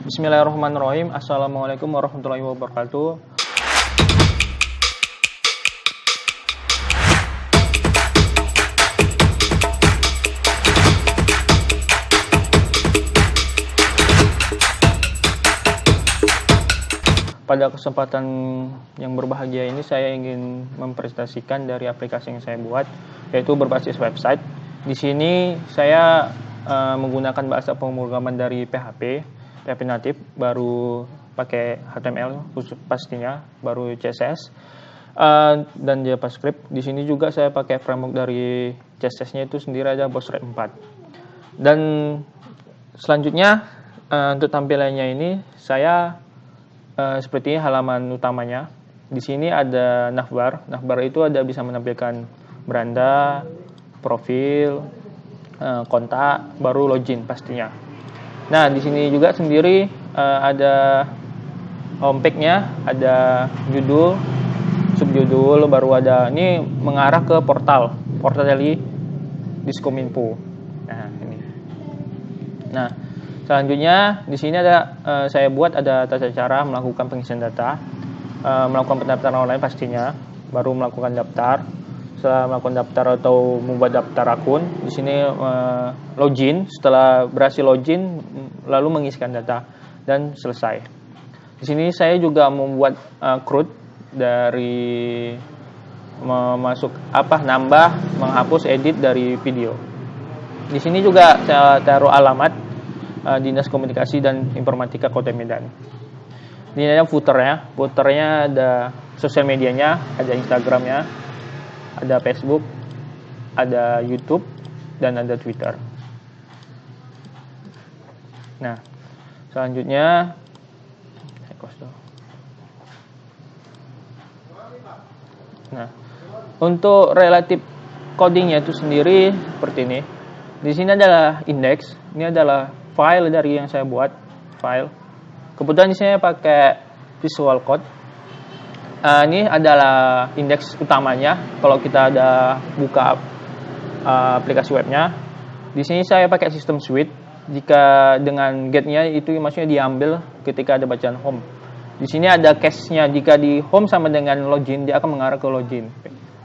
Bismillahirrahmanirrahim. Assalamualaikum warahmatullahi wabarakatuh. Pada kesempatan yang berbahagia ini saya ingin mempresentasikan dari aplikasi yang saya buat, yaitu berbasis website. Di sini saya menggunakan bahasa pemrograman dari PHP natif, baru pakai HTML pastinya, baru CSS dan JavaScript. Di sini juga saya pakai framework dari CSS-nya itu sendiri ada Bootstrap 4. Dan selanjutnya untuk tampilannya ini saya seperti halaman utamanya. Di sini ada navbar. Navbar itu ada bisa menampilkan beranda, profil, kontak, baru login pastinya. Nah, di sini juga sendiri ada homepage-nya, ada judul, subjudul, baru ada ini mengarah ke portal dari Diskominfo. Nah, ini. Nah, selanjutnya di sini ada saya buat ada tata cara melakukan pengisian data, melakukan pendaftaran online pastinya, baru melakukan daftar. Setelah melakukan daftar atau membuat daftar akun, di sini login. Setelah berhasil login, lalu mengisikan data dan selesai. Di sini saya juga membuat CRUD dari nambah, menghapus, edit dari video. Di sini juga saya taruh alamat Dinas Komunikasi dan Informatika Kota Medan. Ini ada footernya. Footernya ada sosial medianya, ada Instagramnya, ada Facebook, ada YouTube, dan ada Twitter. Nah, selanjutnya untuk relatif codingnya itu sendiri seperti ini. Di sini adalah index. Ini adalah file dari yang saya buat, file. Kebetulan di sini saya pakai Visual Code. Ini adalah indeks utamanya. Kalau kita ada buka aplikasi webnya, di sini saya pakai sistem switch. Jika dengan get-nya itu maksudnya diambil ketika ada bacaan home. Di sini ada cache-nya. Jika di home sama dengan login, dia akan mengarah ke login.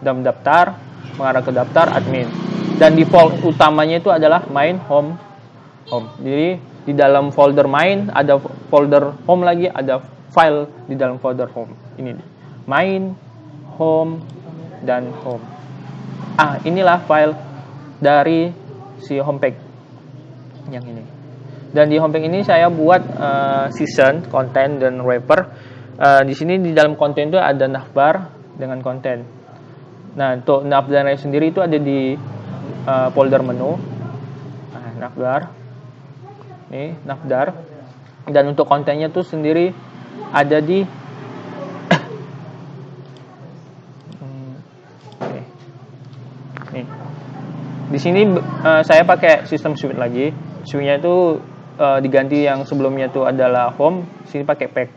Dan daftar mengarah ke daftar admin. Dan default utamanya itu adalah main home. Jadi di dalam folder main ada folder home lagi, ada file di dalam folder home. Ini main, home, dan home. Inilah file dari si homepage yang ini. Dan di homepage ini saya buat season, konten, dan wrapper. Di sini di dalam konten itu ada navbar dengan konten. Nah, untuk navbar sendiri itu ada di folder menu. Navbar. Ini navbar. Dan untuk kontennya itu sendiri ada di Di sini saya pakai sistem switch lagi. Switch-nya itu diganti yang sebelumnya itu adalah home, sini pakai pack.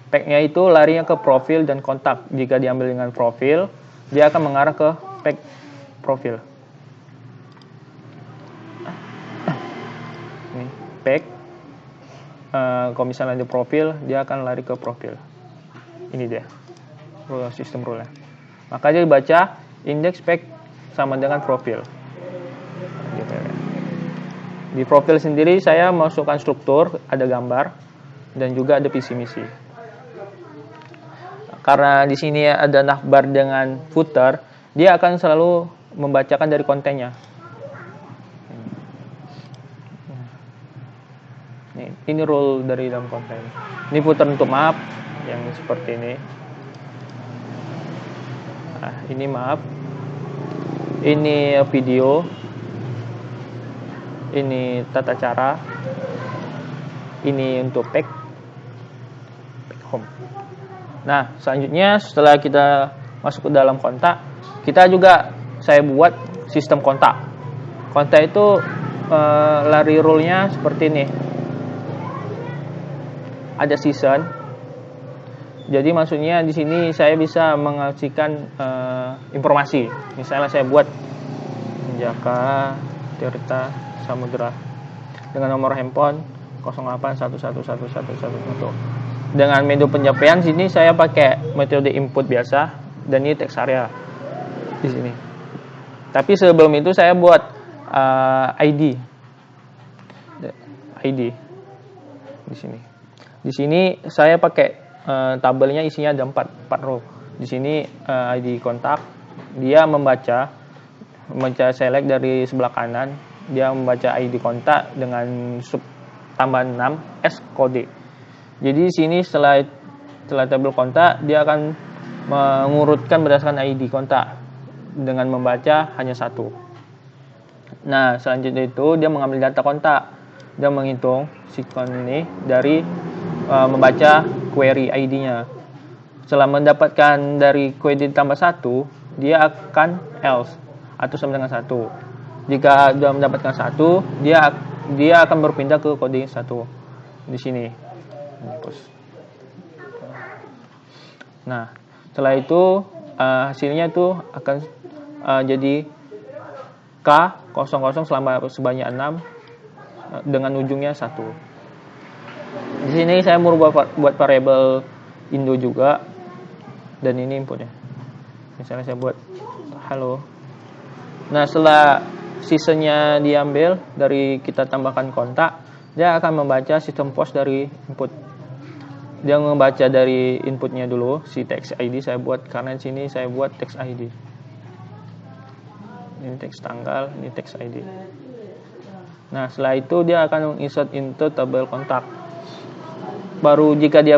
Pack-nya itu larinya ke profil dan kontak. Jika diambil dengan profil, dia akan mengarah ke pack profil. Ini pack. Kalau misalnya di profil, dia akan lari ke profil. Ini dia sistem rule-nya. Maka dia dibaca index pack sama dengan profil. Di profil sendiri saya masukkan struktur, ada gambar, dan juga ada visi misi. Karena di sini ada navbar dengan footer, dia akan selalu membacakan dari kontennya. Ini rule dari dalam konten. Ini footer untuk map yang seperti ini. Ini map. Ini video. Ini tata cara. Ini untuk pack home. Nah, selanjutnya setelah kita masuk ke dalam kontak, kita juga saya buat sistem kontak. Kontak itu lari rule-nya seperti ini. Ada season. Jadi maksudnya di sini saya bisa mengasihkan informasi. Misalnya saya buat Jaka Tirta Samudra dengan nomor handphone 0811111111. Dengan metode penyampaian sini saya pakai metode input biasa dan ini teks area di sini. Tapi sebelum itu saya buat ID di sini. Di sini saya pakai tabelnya isinya ada 4 row. Di sini ID kontak, dia membaca select dari sebelah kanan, dia membaca ID kontak dengan sub tambahan 6 S kode. Jadi di sini setelah tabel kontak dia akan mengurutkan berdasarkan ID kontak dengan membaca hanya satu. Nah, selanjutnya itu dia mengambil data kontak. Dia menghitung sikon ini dari membaca query ID-nya. Setelah mendapatkan dari query tambah 1, dia akan else atau sama dengan 1. Jika sudah mendapatkan 1, dia akan berpindah ke kode 1 di sini. Nah, setelah itu hasilnya itu akan jadi K00 sebanyak 6 dengan ujungnya 1. Di sini saya mau buat variabel Indo juga, dan ini inputnya. Misalnya saya buat hello. Nah, setelah seasonnya diambil dari kita tambahkan kontak, dia akan membaca sistem post dari input. Dia membaca dari inputnya dulu si text ID saya buat, karena di sini saya buat text ID. Ini teks tanggal, ini teks ID. Nah, setelah itu dia akan insert into tabel kontak. Baru jika dia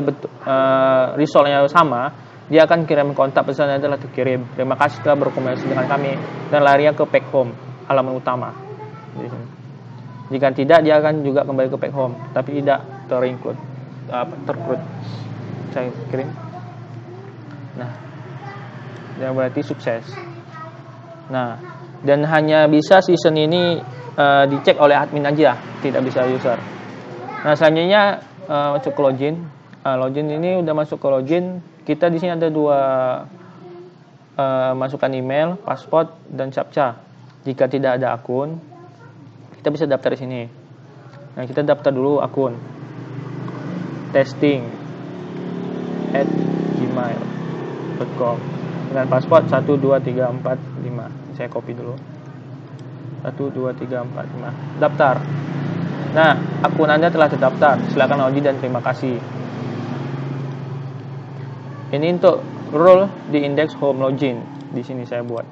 result-nya sama, dia akan kirim kontak pesannya telah terkirim. Terima kasih telah berkomunikasi dengan kami, dan larinya ke page home, halaman utama. Jika tidak, dia akan juga kembali ke page home, tapi tidak tercode. Saya kirim. Nah, yang berarti sukses. Nah, dan hanya bisa season ini dicek oleh admin aja, tidak bisa user. Nah, selanjutnya masuk ke login. Login ini udah masuk ke login. Kita di sini ada 2 masukan email, password, dan captcha. Jika tidak ada akun, kita bisa daftar di sini. Nah, kita daftar dulu akun. testing@gmail.com dengan password 12345. Saya copy dulu. 12345. Daftar. Nah, akun Anda telah terdaftar. Silakan login dan terima kasih. Ini untuk role di index home login. Di sini saya buat.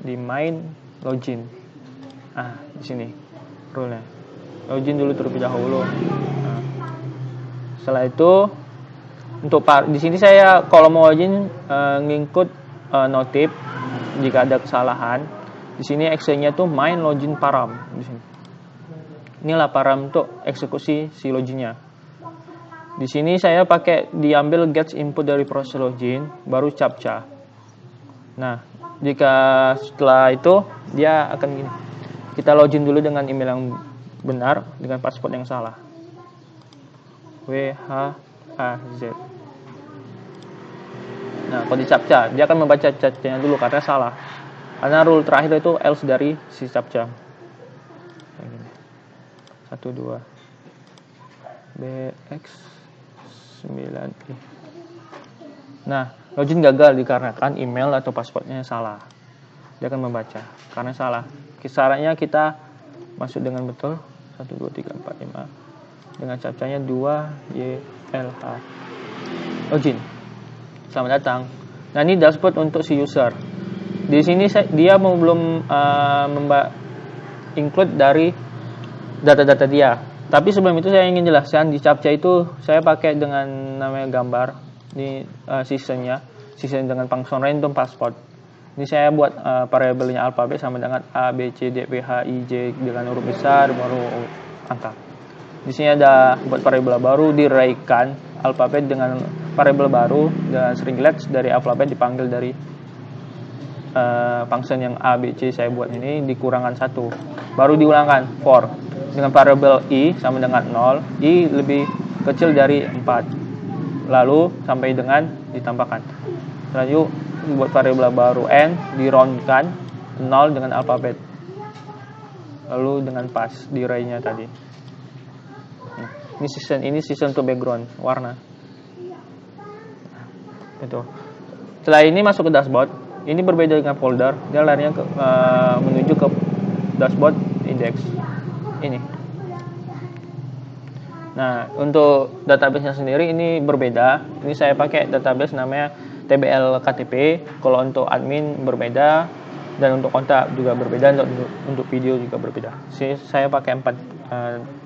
Di main login. Di sini role-nya. Login dulu terlebih dahulu. Nah, setelah itu untuk di sini saya kalau mau login ngikut notif jika ada kesalahan. Di sini actionnya tuh main login param di sini. Inilah param untuk eksekusi si loginnya. Di sini saya pakai diambil get input dari proses login, baru captcha. Nah, jika setelah itu dia akan gini. Kita login dulu dengan email yang benar dengan password yang salah. WHAZ. Nah, kalau di captcha, dia akan membaca captcha-nya dulu karena salah. Karena rule terakhir itu else dari si captcha. 12 BX9. Nah, login gagal dikarenakan email atau passwordnya salah. Dia akan membaca karena salah. Kisarannya kita masuk dengan betul 1 2 3 4 5 dengan captcha-nya 2YLH. Login. Selamat datang. Nah, ini dashboard untuk si user. Di sini dia belum include dari data-data dia. Tapi sebelum itu saya ingin jelaskan di captcha itu saya pakai dengan namanya gambar di season dengan function random password. Ini saya buat variabelnya alfabet sama dengan A, B, C, D, P, H, I, J dengan huruf besar baru angka. Di sini ada buat variabel baru diraikan alfabet dengan variabel baru dengan stringlets dari alfabet dipanggil dari function yang A, B, C saya buat ini dikurangkan 1. Baru diulangkan for dengan variabel I sama dengan 0, I lebih kecil dari 4. Lalu sampai dengan ditambahkan. Selanjutnya buat variabel baru N di roundkan 0 dengan alfabet. lalu dengan pas di array-nya tadi. Nah, ini season untuk background warna. Itu. Setelah ini masuk ke dashboard. Ini berbeda dengan folder. Dia larinya menuju ke dashboard index. Ini. Nah, untuk database-nya sendiri ini berbeda. Ini saya pakai database namanya TBL KTP. Kalau untuk admin berbeda, dan untuk kontak juga berbeda, untuk video juga berbeda. Saya pakai 4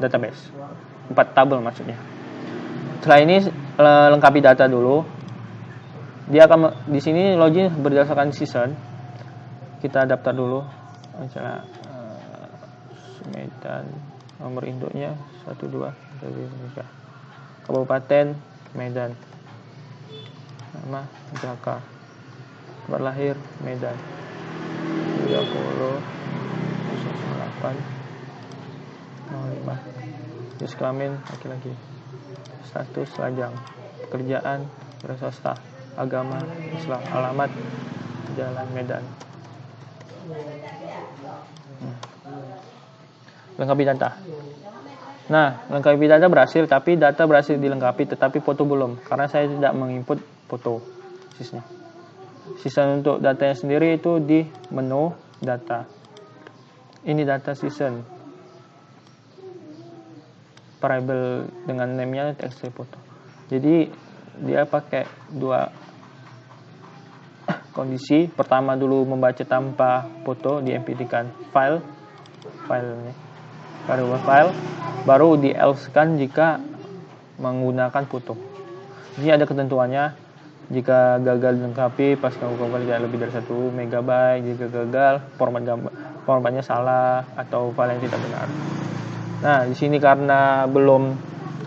database, 4 tabel maksudnya. Setelah ini lengkapi data dulu. Dia akan di sini login berdasarkan season. Kita daftar dulu, misalnya Medan, nomor induknya 12 dari Indonesia, Kabupaten Medan, nama Jaka, tempat lahir Medan 30 08 05, jenis kelamin laki-laki, status lajang, pekerjaan swasta, agama Islam, alamat Jalan Medan. Lengkapi data. Nah, lengkapi data berhasil, tapi data berhasil dilengkapi, tetapi foto belum, karena saya tidak menginput foto sisnya. Season untuk datanya sendiri itu di menu data. Ini data season. Variable dengan name-nya txt foto. Jadi dia pakai 2 kondisi. Pertama dulu membaca tanpa foto, diemptikan filenya, variable file, baru di else-kan jika menggunakan foto. Ini ada ketentuannya. Jika gagal dilengkapi, pas kamu kembali tidak lebih dari 1 MB. Jika gagal, formatnya salah atau file yang tidak benar. Nah, di sini karena belum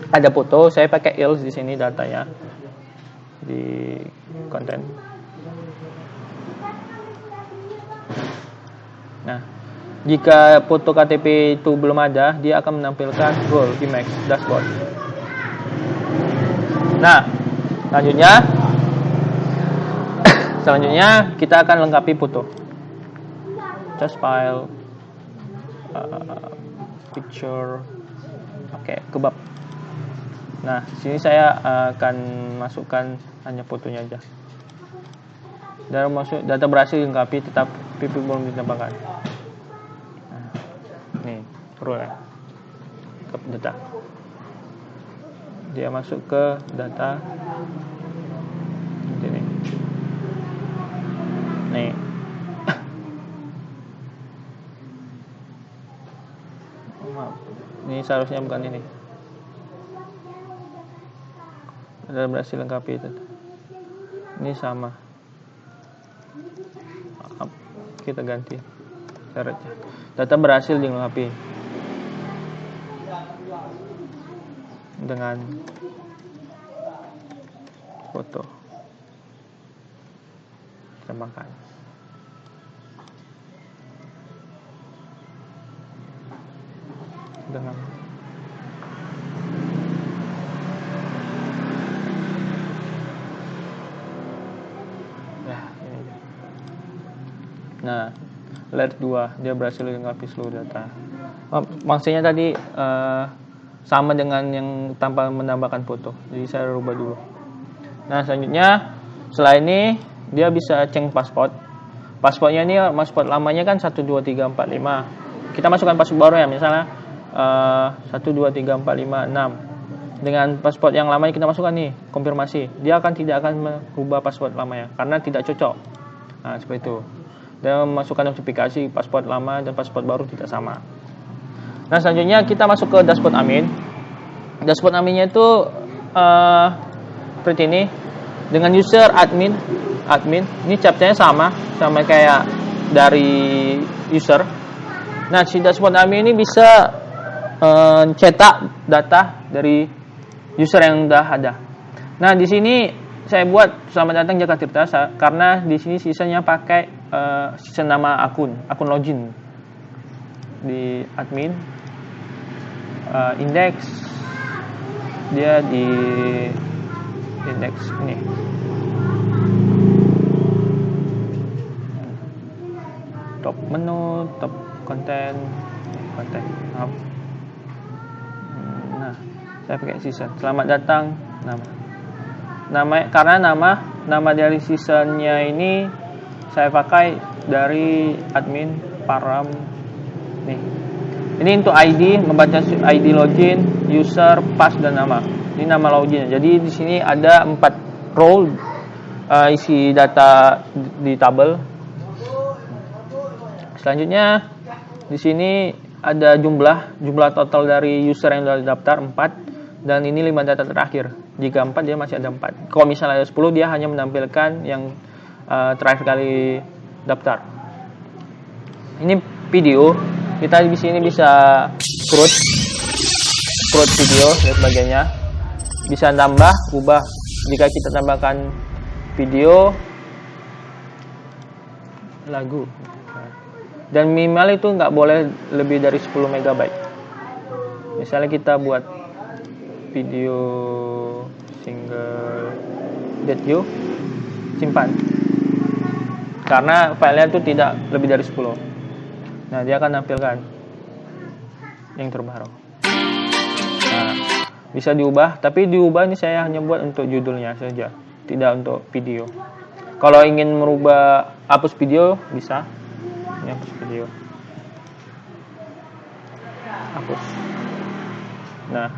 ada foto, saya pakai else di sini datanya di konten. Nah, jika foto KTP itu belum ada, dia akan menampilkan goal image dashboard. Nah, selanjutnya kita akan lengkapi foto. Just file, picture, kebab. Nah, sini saya akan masukkan hanya fotonya aja. Data berhasil dilengkapi, tetap PP belum ditambahkan. Nah, nih, perlu ya. Ke data. Dia masuk ke data. Ini. Nih. Maaf. Ini seharusnya bukan ini. Data berhasil lengkapi itu. Ini sama. Kita ganti syaratnya. Data berhasil dilengkapi dengan foto. Tambahkan. Dengan Nah, layer 2 dia berhasil dilengkapi seluruh data. Maksudnya tadi sama dengan yang tanpa menambahkan foto. Jadi saya rubah dulu. Nah, selanjutnya setelah ini dia bisa cek pasport. Pasportnya ini pasport lamanya kan 12345. Kita masukkan pasport baru ya, misalnya 123456. Dengan pasport yang lamanya kita masukkan nih, konfirmasi. Dia tidak akan merubah pasport lamanya karena tidak cocok. Nah, seperti itu. Dan memasukkan notifikasi pasport lama dan pasport baru tidak sama. Nah, selanjutnya kita masuk ke dashboard admin. Dashboard adminnya itu seperti ini. Dengan user admin. Ini chapternya sama kayak dari user. Nah, si dashboard admin ini bisa cetak data dari user yang sudah ada. Nah, di sini saya buat selamat datang Jaka Tirta karena di sini seasonnya pakai season nama akun login di admin, index dia di index ini. Top menu, top konten, kontak. Maaf. Nah, saya pakai season. Selamat datang karena nama dari seasonnya ini saya pakai dari admin Param nih. Ini untuk ID, membaca ID login, user, pass dan nama. Ini nama login. Jadi di sini ada 4 row isi data di tabel. Selanjutnya di sini ada jumlah total dari user yang sudah daftar 4 dan ini 5 data terakhir. Jika 4 dia masih ada 4. Kalau misalnya ada 10 dia hanya menampilkan yang terakhir kali daftar. Ini video. Kita di sini bisa create video dan sebagainya. Bisa tambah, ubah. Jika kita tambahkan video, lagu, dan minimal itu nggak boleh lebih dari 10 MB. Misalnya kita buat video single that you simpan, karena filenya itu tidak lebih dari 10. Nah, dia akan nampilkan yang terbaru. Nah, bisa diubah, tapi diubah ini saya hanya buat untuk judulnya saja, tidak untuk video. Kalau ingin merubah hapus video bisa. Ini hapus video. Hapus. Nah,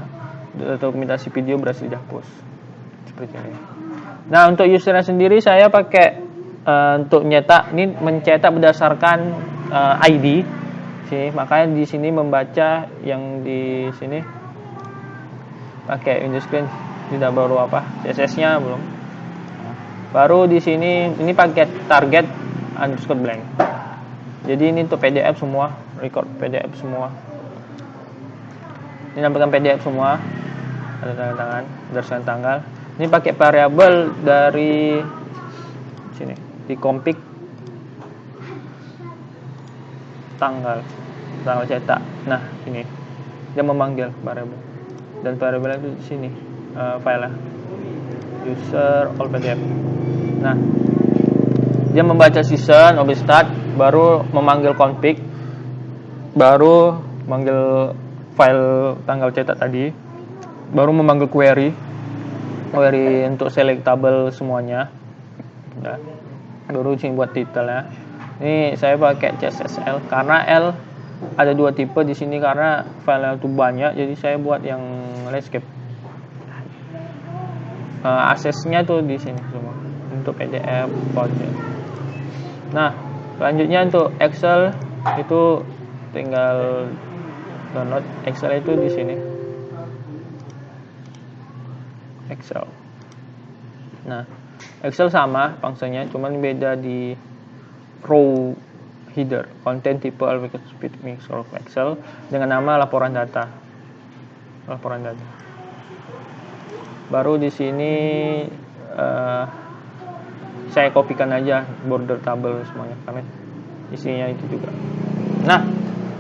dokumentasi video berhasil dihapus. Seperti ini. Nah, untuk usernya sendiri saya pakai untuk nyetak, ini mencetak berdasarkan ID sini, makanya di sini membaca yang di sini pakai Windows Screen, tidak baru apa CSS-nya belum. Baru di sini ini pakai target underscore blank. Jadi ini untuk PDF semua, record PDF semua. Ini nampilkan PDF semua, ada tanda tangan, berdasarkan tanggal. Ini pakai variabel dari sini di config tanggal cetak. Nah, ini dia memanggil variabel dan variabel itu di sini file user all pdf. Nah, dia membaca season object start, baru memanggil config, baru manggil file tanggal cetak tadi, baru memanggil query untuk select tabel semuanya. Nah, baru sini buat title ya. Ini saya pakai CSS-L karena L ada 2 tipe di sini karena file itu banyak, jadi saya buat yang landscape. Aksesnya tuh di sini semua untuk PDF, PowerPoint. Nah, selanjutnya untuk Excel itu tinggal download Excel itu di sini. Excel. Nah, Excel sama fungsinya, cuman beda di row header, content type alphabet speed mix of Excel dengan nama laporan data. Baru di sini saya kopikan aja border tabel semuanya, karena isinya itu juga. Nah,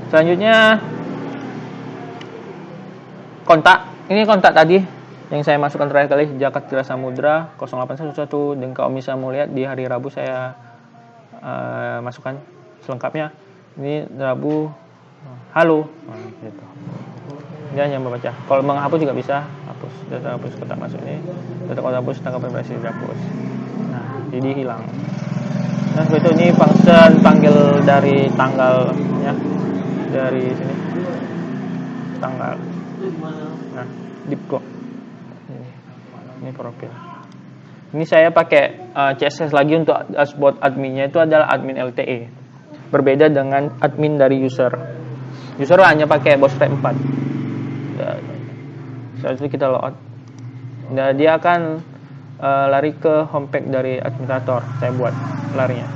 selanjutnya kontak. Ini kontak tadi yang saya masukkan terakhir kali, Jaka Tira Samudra 0811. Dan kalau misalnya mau lihat di hari Rabu saya masukkan selengkapnya. Ini Rabu halo gitu. Dia hanya membaca. Kalau menghapus juga bisa, hapus data, hapus kotak masuk ini, data kotak hapus, tanggal privasi dihapus. Nah, jadi hilang. Nah, begitu ini function panggil dari tanggalnya, dari sini tanggal. Nah, deep clock ini profil. Ini saya pakai CSS lagi untuk dashboard adminnya, itu adalah admin LTE. Berbeda dengan admin dari user. User hanya pakai bootstrap 4. Setelah itu kita logout. Nah, dia akan lari ke homepage dari administrator. Saya buat larinya.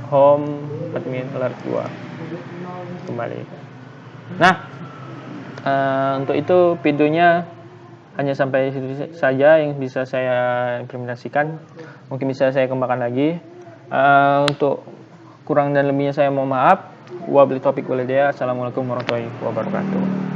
Home admin alert 2. Kembali. Nah, untuk itu videonya hanya sampai situ saja yang bisa saya implementasikan. Mungkin bisa saya kembangkan lagi. Untuk kurang dan lebihnya saya mohon maaf. Wabillahi taufiq walhidayah. Assalamualaikum warahmatullahi wabarakatuh.